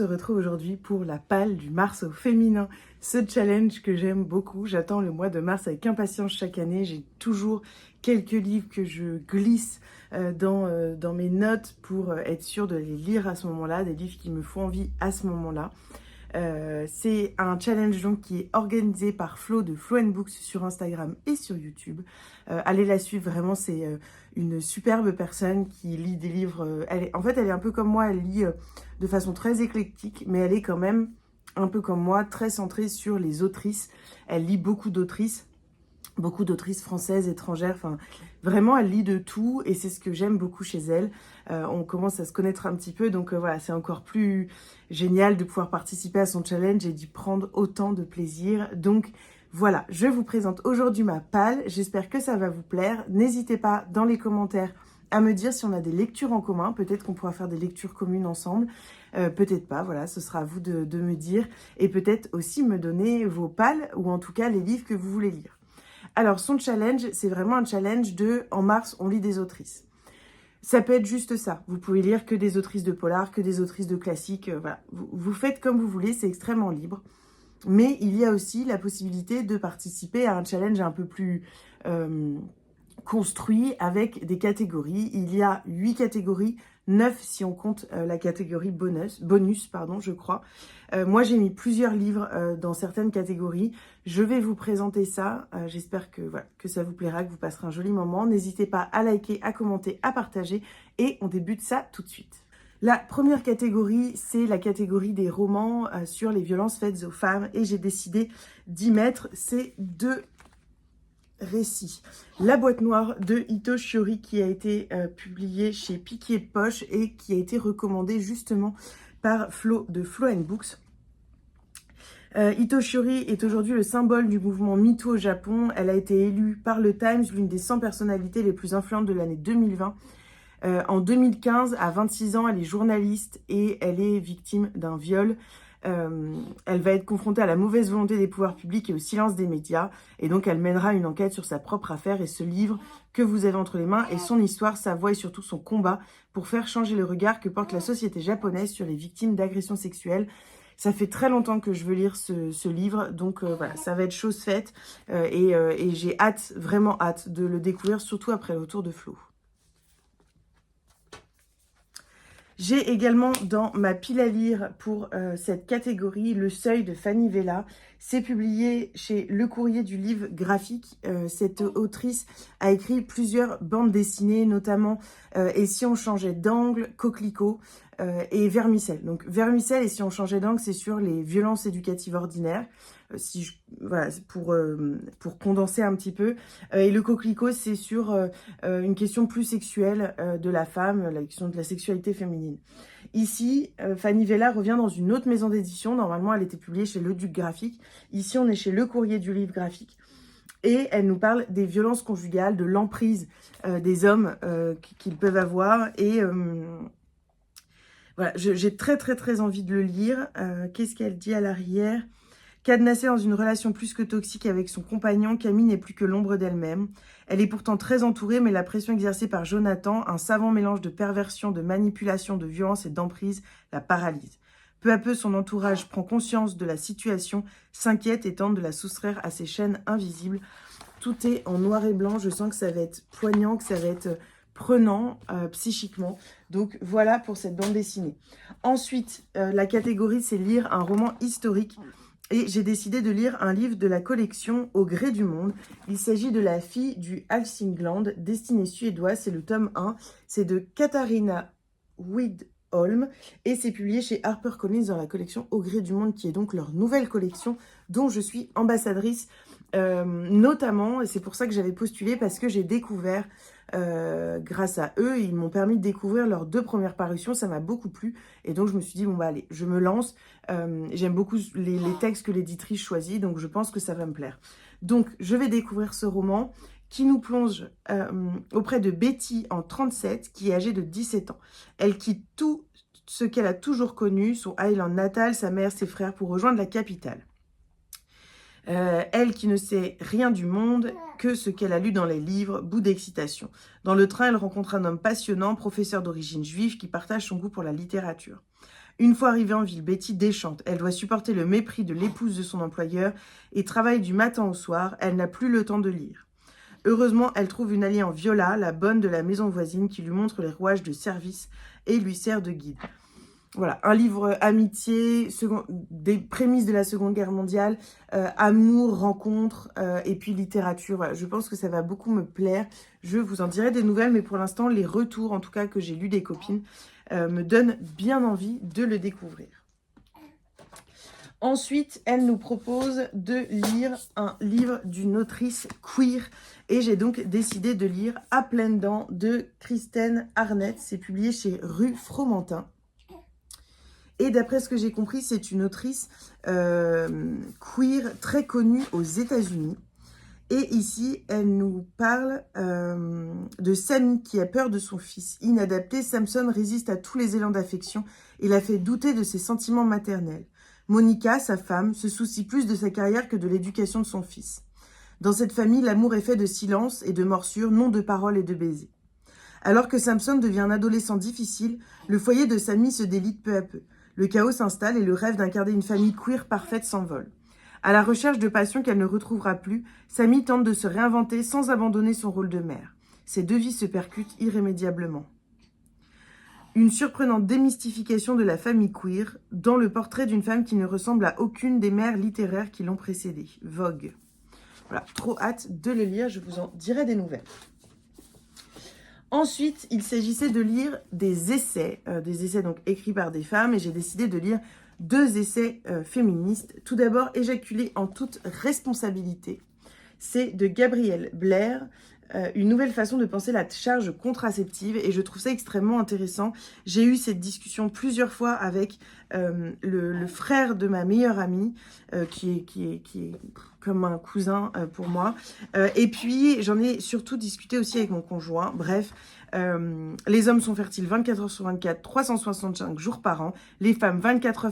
se retrouve aujourd'hui pour la palle du Mars au féminin. Ce challenge que j'aime beaucoup, j'attends le mois de mars avec impatience chaque année. J'ai toujours quelques livres que je glisse dans mes notes pour être sûre de les lire à ce moment-là, des livres qui me font envie à ce moment-là. C'est un challenge donc qui est organisé par Flo de Flow & Books sur Instagram et sur YouTube. Allez la suivre, vraiment c'est une superbe personne qui lit des livres. Elle est un peu comme moi, elle lit de façon très éclectique, mais elle est quand même un peu comme moi, très centrée sur les autrices. Elle lit beaucoup d'autrices françaises, étrangères, enfin vraiment elle lit de tout et c'est ce que j'aime beaucoup chez elle. On commence à se connaître un petit peu, donc voilà, c'est encore plus génial de pouvoir participer à son challenge et d'y prendre autant de plaisir. Donc voilà, je vous présente aujourd'hui ma palle, j'espère que ça va vous plaire. N'hésitez pas dans les commentaires à me dire si on a des lectures en commun, peut-être qu'on pourra faire des lectures communes ensemble, peut-être pas, voilà, ce sera à vous de me dire et peut-être aussi me donner vos palles ou en tout cas les livres que vous voulez lire. Alors, son challenge, c'est vraiment un challenge de « En mars, on lit des autrices ». Ça peut être juste ça. Vous pouvez lire que des autrices de polar, que des autrices de classiques. Voilà. Vous faites comme vous voulez, c'est extrêmement libre. Mais il y a aussi la possibilité de participer à un challenge un peu plus construit avec des catégories. Il y a 8 catégories, 9 si on compte la catégorie bonus, je crois. Moi, j'ai mis plusieurs livres dans certaines catégories. Je vais vous présenter ça. J'espère que ça vous plaira, que vous passerez un joli moment. N'hésitez pas à liker, à commenter, à partager. Et on débute ça tout de suite. La première catégorie, c'est la catégorie des romans sur les violences faites aux femmes. Et j'ai décidé d'y mettre ces deux récits. La boîte noire de Ito Shiori qui a été publiée chez Piquet Poche et qui a été recommandée justement par Flo de Flow & Books. Ito Shiori est aujourd'hui le symbole du mouvement MeToo au Japon. Elle a été élue par le Times l'une des 100 personnalités les plus influentes de l'année 2020. En 2015, à 26 ans, elle est journaliste et elle est victime d'un viol. Elle va être confrontée à la mauvaise volonté des pouvoirs publics et au silence des médias. Et donc, elle mènera une enquête sur sa propre affaire. Et ce livre que vous avez entre les mains est son histoire, sa voix et surtout son combat pour faire changer le regard que porte la société japonaise sur les victimes d'agressions sexuelles. Ça fait très longtemps que je veux lire ce livre, donc voilà, ça va être chose faite. Et j'ai hâte, vraiment hâte de le découvrir, surtout après le retour de Flo. J'ai également dans ma pile à lire pour cette catégorie Le Seuil de Fanny Vella. C'est publié chez Le Courrier du Livre Graphique. Cette autrice a écrit plusieurs bandes dessinées, notamment Et si on changeait d'angle, Coquelicot et Vermicelle. Donc Vermicelle et si on changeait d'angle, c'est sur les violences éducatives ordinaires. Voilà, pour condenser un petit peu. Et le coquelicot, c'est sur une question plus sexuelle de la femme, la question de la sexualité féminine. Ici, Fanny Vella revient dans une autre maison d'édition. Normalement, elle était publiée chez Le Duc Graphique. Ici, on est chez Le Courrier du Livre Graphique. Et elle nous parle des violences conjugales, de l'emprise des hommes qu'ils peuvent avoir. Et voilà, j'ai très, très, très envie de le lire. Qu'est-ce qu'elle dit à l'arrière ? Cadenassée dans une relation plus que toxique avec son compagnon, Camille n'est plus que l'ombre d'elle-même. Elle est pourtant très entourée, mais la pression exercée par Jonathan, un savant mélange de perversion, de manipulation, de violence et d'emprise, la paralyse. Peu à peu, son entourage prend conscience de la situation, s'inquiète et tente de la soustraire à ses chaînes invisibles. Tout est en noir et blanc. Je sens que ça va être poignant, que ça va être prenant psychiquement. Donc voilà pour cette bande dessinée. Ensuite, la catégorie, c'est lire un roman historique. Et j'ai décidé de lire un livre de la collection Au gré du monde. Il s'agit de La fille du Hälsingland, destinée suédoise. C'est le tome 1. C'est de Katharina Widholm. Et c'est publié chez HarperCollins dans la collection Au gré du monde, qui est donc leur nouvelle collection, dont je suis ambassadrice notamment. Et c'est pour ça que j'avais postulé, parce que j'ai découvert, grâce à eux, ils m'ont permis de découvrir leurs 2 premières parutions. Ça m'a beaucoup plu. Et donc, je me suis dit, bon, bah allez, je me lance. J'aime beaucoup les textes que l'éditrice choisit, donc je pense que ça va me plaire. Donc, je vais découvrir ce roman qui nous plonge auprès de Betty en 37, qui est âgée de 17 ans. Elle quitte tout ce qu'elle a toujours connu, son Highland natal, sa mère, ses frères, pour rejoindre la capitale. Elle qui ne sait rien du monde que ce qu'elle a lu dans les livres, bout d'excitation. Dans le train, elle rencontre un homme passionnant, professeur d'origine juive, qui partage son goût pour la littérature. Une fois arrivée en ville, Betty déchante. Elle doit supporter le mépris de l'épouse de son employeur et travaille du matin au soir. Elle n'a plus le temps de lire. Heureusement, elle trouve une alliée en Viola, la bonne de la maison voisine, qui lui montre les rouages de service et lui sert de guide. Voilà, un livre amitié, des prémices de la Seconde Guerre mondiale, amour, rencontre et puis littérature. Voilà, je pense que ça va beaucoup me plaire. Je vous en dirai des nouvelles, mais pour l'instant, les retours, en tout cas que j'ai lus des copines, me donnent bien envie de le découvrir. Ensuite, elle nous propose de lire un livre d'une autrice queer. Et j'ai donc décidé de lire À pleines dents de Kristen Arnett. C'est publié chez Rue Fromentin. Et d'après ce que j'ai compris, c'est une autrice queer très connue aux États-Unis. Et ici, elle nous parle de Sammy qui a peur de son fils. Inadapté, Samson résiste à tous les élans d'affection et la fait douter de ses sentiments maternels. Monica, sa femme, se soucie plus de sa carrière que de l'éducation de son fils. Dans cette famille, l'amour est fait de silence et de morsures, non de paroles et de baisers. Alors que Samson devient un adolescent difficile, le foyer de Sammy se délite peu à peu. Le chaos s'installe et le rêve d'incarner une famille queer parfaite s'envole. À la recherche de passion qu'elle ne retrouvera plus, Sammy tente de se réinventer sans abandonner son rôle de mère. Ces deux vies se percutent irrémédiablement. Une surprenante démystification de la famille queer dans le portrait d'une femme qui ne ressemble à aucune des mères littéraires qui l'ont précédée. Vogue. Voilà, trop hâte de le lire, je vous en dirai des nouvelles. Ensuite, il s'agissait de lire des essais donc écrits par des femmes, et j'ai décidé de lire 2 essais féministes. Tout d'abord, Éjaculer en toute responsabilité. C'est de Gabrielle Blair, une nouvelle façon de penser la charge contraceptive, et je trouve ça extrêmement intéressant. J'ai eu cette discussion plusieurs fois avec le frère de ma meilleure amie, qui est comme un cousin pour moi. Et puis, j'en ai surtout discuté aussi avec mon conjoint. Bref, les hommes sont fertiles 24 heures sur 24, 365 jours par an. Les femmes 24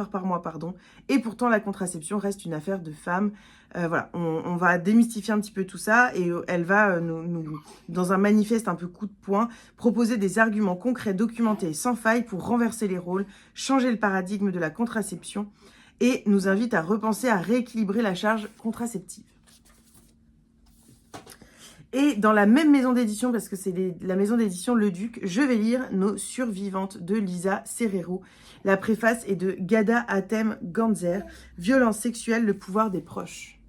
heures par mois, pardon. Et pourtant, la contraception reste une affaire de femmes. Voilà, on va démystifier un petit peu tout ça, et elle va nous, dans un manifeste un peu coup de poing, proposer des arguments concrets, documentés et sans faille pour renverser les rôles, changer le paradigme de la contraception, et nous invite à repenser, à rééquilibrer la charge contraceptive. Et dans la même maison d'édition, parce que c'est la maison d'édition Le Duc, je vais lire Nos survivantes de Lisa Serrero. La préface est de Ghada Hatem Ganzer, Violence sexuelle, le pouvoir des proches.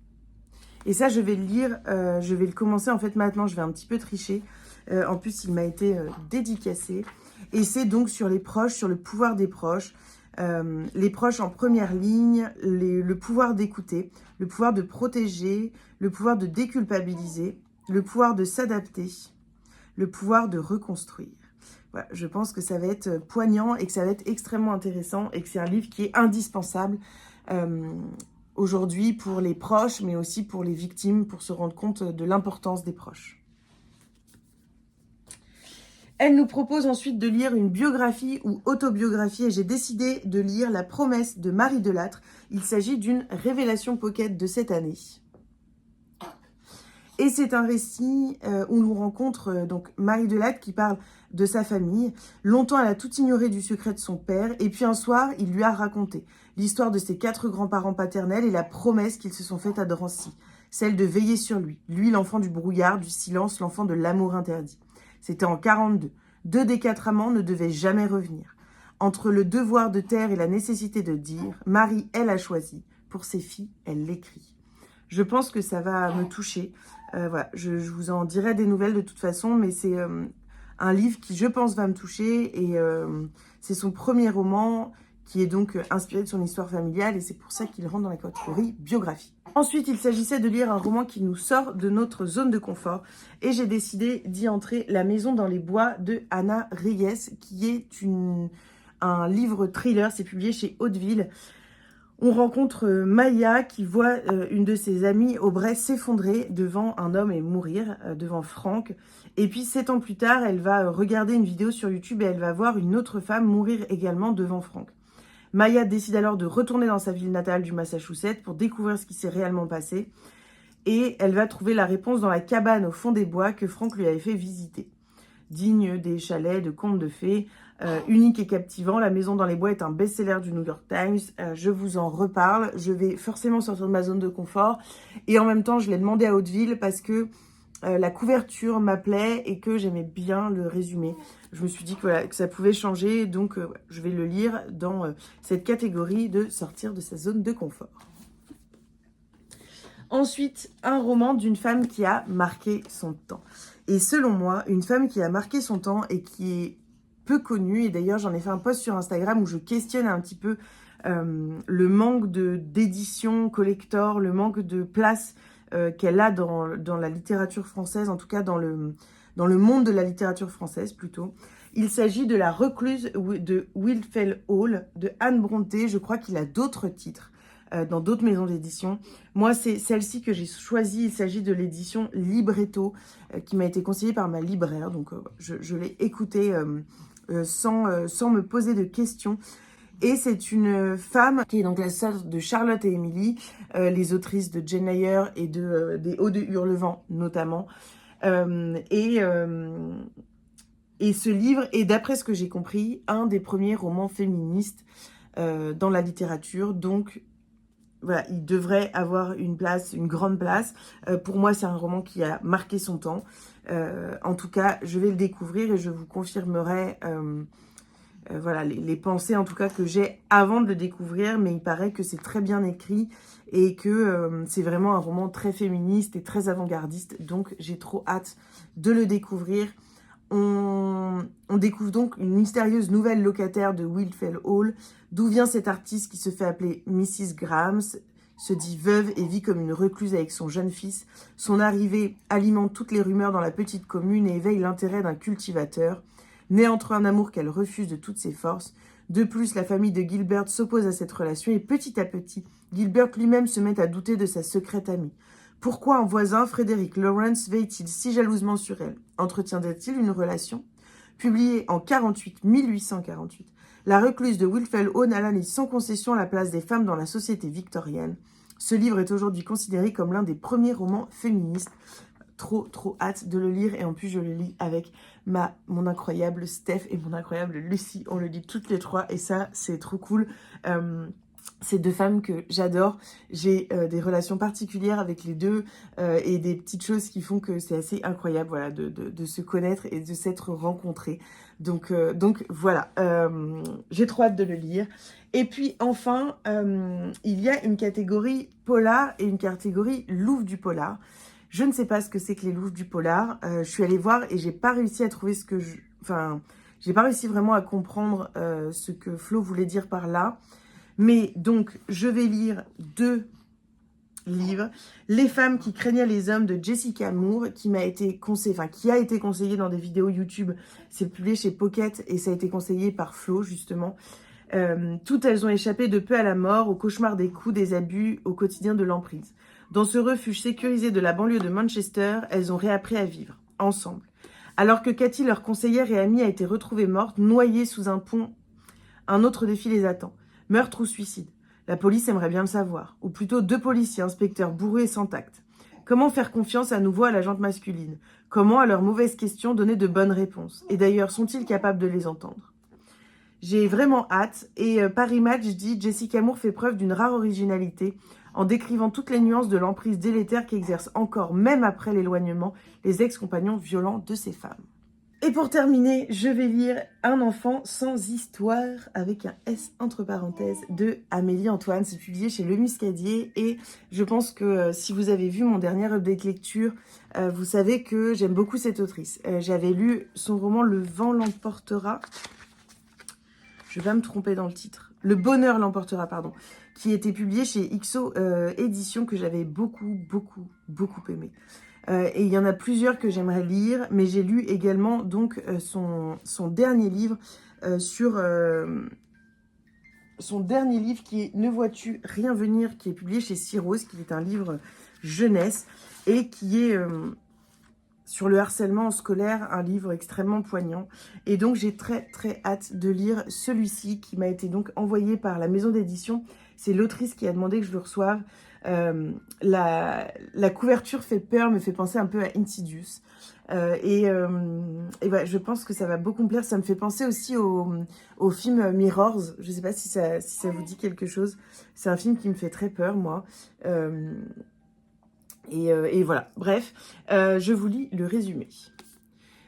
Et ça, je vais le lire, je vais le commencer en fait maintenant, je vais un petit peu tricher. En plus, il m'a été dédicacé. Et c'est donc sur les proches, sur le pouvoir des proches. Les proches en première ligne, le pouvoir d'écouter, le pouvoir de protéger, le pouvoir de déculpabiliser, le pouvoir de s'adapter, le pouvoir de reconstruire. Voilà, je pense que ça va être poignant et que ça va être extrêmement intéressant, et que c'est un livre qui est indispensable aujourd'hui pour les proches, mais aussi pour les victimes, pour se rendre compte de l'importance des proches. Elle nous propose ensuite de lire une biographie ou autobiographie, et j'ai décidé de lire La promesse de Marie Delattre. Il s'agit d'une révélation pocket de cette année. Et c'est un récit où l'on rencontre donc Marie Delattre qui parle de sa famille. Longtemps, elle a tout ignoré du secret de son père. Et puis un soir, il lui a raconté l'histoire de ses 4 grands-parents paternels et la promesse qu'ils se sont faite à Drancy. Celle de veiller sur lui. Lui, l'enfant du brouillard, du silence, l'enfant de l'amour interdit. C'était en 42. 2 des 4 amants ne devaient jamais revenir. Entre le devoir de taire et la nécessité de dire, Marie, elle a choisi. Pour ses filles, elle l'écrit. Je pense que ça va me toucher. Voilà, je vous en dirai des nouvelles de toute façon, mais c'est un livre qui, je pense, va me toucher, et c'est son premier roman qui est donc inspiré de son histoire familiale, et c'est pour ça qu'il rentre dans la catégorie biographie. Ensuite, il s'agissait de lire un roman qui nous sort de notre zone de confort, et j'ai décidé d'y entrer, La maison dans les bois de Anna Reyes, qui est un livre thriller, c'est publié chez Hauteville. On rencontre Maya qui voit une de ses amies Aubrey s'effondrer devant un homme et mourir, devant Franck. Et puis 7 ans plus tard, elle va regarder une vidéo sur YouTube et elle va voir une autre femme mourir également devant Franck. Maya décide alors de retourner dans sa ville natale du Massachusetts pour découvrir ce qui s'est réellement passé. Et elle va trouver la réponse dans la cabane au fond des bois que Franck lui avait fait visiter. Digne des chalets de contes de fées, unique et captivant. La Maison dans les Bois est un best-seller du New York Times. Je vous en reparle. Je vais forcément sortir de ma zone de confort. Et en même temps, je l'ai demandé à Hauteville parce que la couverture m'appelait et que j'aimais bien le résumé. Je me suis dit que, voilà, que ça pouvait changer. Donc, je vais le lire dans cette catégorie de sortir de sa zone de confort. Ensuite, un roman d'une femme qui a marqué son temps. Et selon moi, une femme qui a marqué son temps et qui est peu connue, et d'ailleurs j'en ai fait un post sur Instagram où je questionne un petit peu le manque d'édition collector, le manque de place qu'elle a dans la littérature française, en tout cas dans le monde de la littérature française plutôt. Il s'agit de La Recluse de Wilfell Hall, de Anne Brontë. Je crois qu'il a d'autres titres dans d'autres maisons d'édition. Moi, c'est celle-ci que j'ai choisie. Il s'agit de l'édition Libretto, qui m'a été conseillée par ma libraire. Donc, je l'ai écoutée sans me poser de questions. Et c'est une femme qui est donc la sœur de Charlotte et Émilie, les autrices de Jane Eyre et des Hauts de Hurlevent notamment. Et ce livre est, d'après ce que j'ai compris, un des premiers romans féministes dans la littérature. Donc, voilà, il devrait avoir une place, une grande place. Pour moi, c'est un roman qui a marqué son temps. En tout cas, je vais le découvrir et je vous confirmerai voilà, les pensées en tout cas que j'ai avant de le découvrir. Mais il paraît que c'est très bien écrit et que c'est vraiment un roman très féministe et très avant-gardiste. Donc, j'ai trop hâte de le découvrir. On découvre donc une mystérieuse nouvelle locataire de Wilfell Hall. D'où vient cet artiste qui se fait appeler Mrs. Grahams, se dit veuve et vit comme une recluse avec son jeune fils. Son arrivée alimente toutes les rumeurs dans la petite commune et éveille l'intérêt d'un cultivateur. Né entre un amour qu'elle refuse de toutes ses forces. De plus, la famille de Gilbert s'oppose à cette relation et petit à petit, Gilbert lui-même se met à douter de sa secrète amie. Pourquoi un voisin, Frederick Lawrence, veille-t-il si jalousement sur elle? Entretient-il une relation? Publié en 1848, La Recluse de Wilfell Hall analyse sans concession la place des femmes dans la société victorienne. Ce livre est aujourd'hui considéré comme l'un des premiers romans féministes. Trop hâte de le lire et en plus je le lis avec mon incroyable Steph et mon incroyable Lucie. On le lit toutes les trois et ça c'est trop cool. C'est deux femmes que j'adore. J'ai des relations particulières avec les deux et des petites choses qui font que c'est assez incroyable, voilà, de se connaître et de s'être rencontrés. Donc voilà, j'ai trop hâte de le lire. Et puis enfin, il y a une catégorie polar et une catégorie Louvre du polar. Je ne sais pas ce que c'est que les Louvres du polar. Je suis allée voir et j'ai pas réussi à trouver j'ai pas réussi vraiment à comprendre ce que Flo voulait dire par là. Mais donc, je vais lire deux livres. Les femmes qui craignaient les hommes de Jessica Moore, qui a été conseillé dans des vidéos YouTube. C'est publié chez Pocket et ça a été conseillé par Flo, justement. Toutes elles ont échappé de peu à la mort, au cauchemar des coups, des abus, au quotidien de l'emprise. Dans ce refuge sécurisé de la banlieue de Manchester, elles ont réappris à vivre, ensemble. Alors que Cathy, leur conseillère et amie, a été retrouvée morte, noyée sous un pont, un autre défi les attend. Meurtre ou suicide? La police aimerait bien le savoir. Ou plutôt deux policiers, inspecteurs bourrus et sans tact. Comment faire confiance à nouveau à la gente masculine? Comment, à leurs mauvaises questions, donner de bonnes réponses? Et d'ailleurs, sont-ils capables de les entendre? J'ai vraiment hâte. Et Paris Match dit « Jessica Moore fait preuve d'une rare originalité en décrivant toutes les nuances de l'emprise délétère qu'exercent encore, même après l'éloignement, les ex-compagnons violents de ces femmes. » Et pour terminer, je vais lire Un enfant sans histoire avec un S entre parenthèses de Amélie Antoine. C'est publié chez Le Muscadier et je pense que si vous avez vu mon dernier update lecture, vous savez que j'aime beaucoup cette autrice. J'avais lu son roman Le vent l'emportera. Je vais pas me tromper dans le titre. Le bonheur l'emportera, pardon. Qui était publié chez XO Éditions que j'avais beaucoup aimé. Et il y en a plusieurs que j'aimerais lire, mais j'ai lu également donc son dernier livre son dernier livre qui est Ne vois-tu rien venir, qui est publié chez Cyrose, qui est un livre jeunesse et qui est sur le harcèlement scolaire, un livre extrêmement poignant. Et donc j'ai très hâte de lire celui-ci qui m'a été donc envoyé par la maison d'édition C'est l'autrice qui a demandé que je le reçoive. La couverture fait peur, me fait penser un peu à Insidious. Et voilà, je pense que ça va beaucoup me plaire. Ça me fait penser aussi au film Mirrors. Je ne sais pas si ça vous dit quelque chose. C'est un film qui me fait très peur, moi. Et voilà, bref, je vous lis le résumé.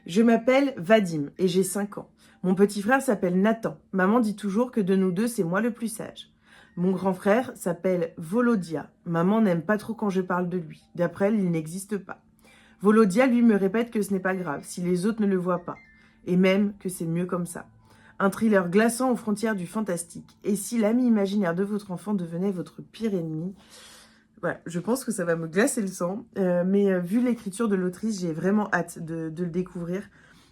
Je m'appelle Vadim et j'ai 5 ans. Mon petit frère s'appelle Nathan. Maman dit toujours que de nous deux, c'est moi le plus sage. Mon grand frère s'appelle Volodia. Maman n'aime pas trop quand je parle de lui. D'après elle, il n'existe pas. Volodia, lui, me répète que ce n'est pas grave si les autres ne le voient pas. Et même que c'est mieux comme ça. Un thriller glaçant aux frontières du fantastique. Et si l'ami imaginaire de votre enfant devenait votre pire ennemi? Voilà, je pense que ça va me glacer le sang. Mais vu l'écriture de l'autrice, j'ai vraiment hâte de le découvrir.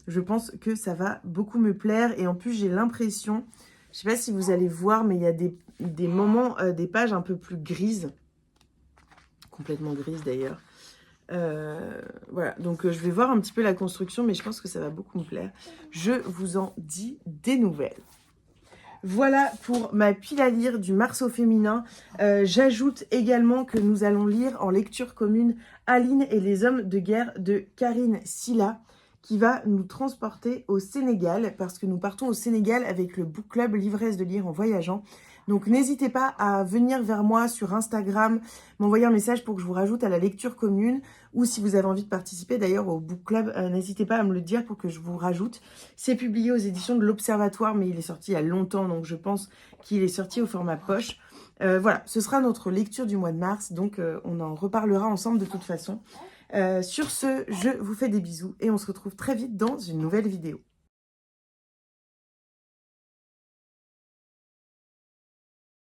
Je pense que ça va beaucoup me plaire. Et en plus, j'ai l'impression, je ne sais pas si vous allez voir, mais il y a des moments, des pages un peu plus grises. Complètement grises d'ailleurs. Voilà, donc je vais voir un petit peu la construction, mais je pense que ça va beaucoup me plaire. Je vous en dis des nouvelles. Voilà pour ma pile à lire du Marceau féminin. J'ajoute également que nous allons lire en lecture commune Aline et les hommes de guerre de Karine Silla, qui va nous transporter au Sénégal, parce que nous partons au Sénégal avec le book club L'ivresse de lire en voyageant. Donc n'hésitez pas à venir vers moi sur Instagram, m'envoyer un message pour que je vous rajoute à la lecture commune, ou si vous avez envie de participer d'ailleurs au book club, n'hésitez pas à me le dire pour que je vous rajoute. C'est publié aux éditions de l'Observatoire, mais il est sorti il y a longtemps, donc je pense qu'il est sorti au format poche. Voilà, ce sera notre lecture du mois de mars, donc on en reparlera ensemble de toute façon. Sur ce, je vous fais des bisous et on se retrouve très vite dans une nouvelle vidéo.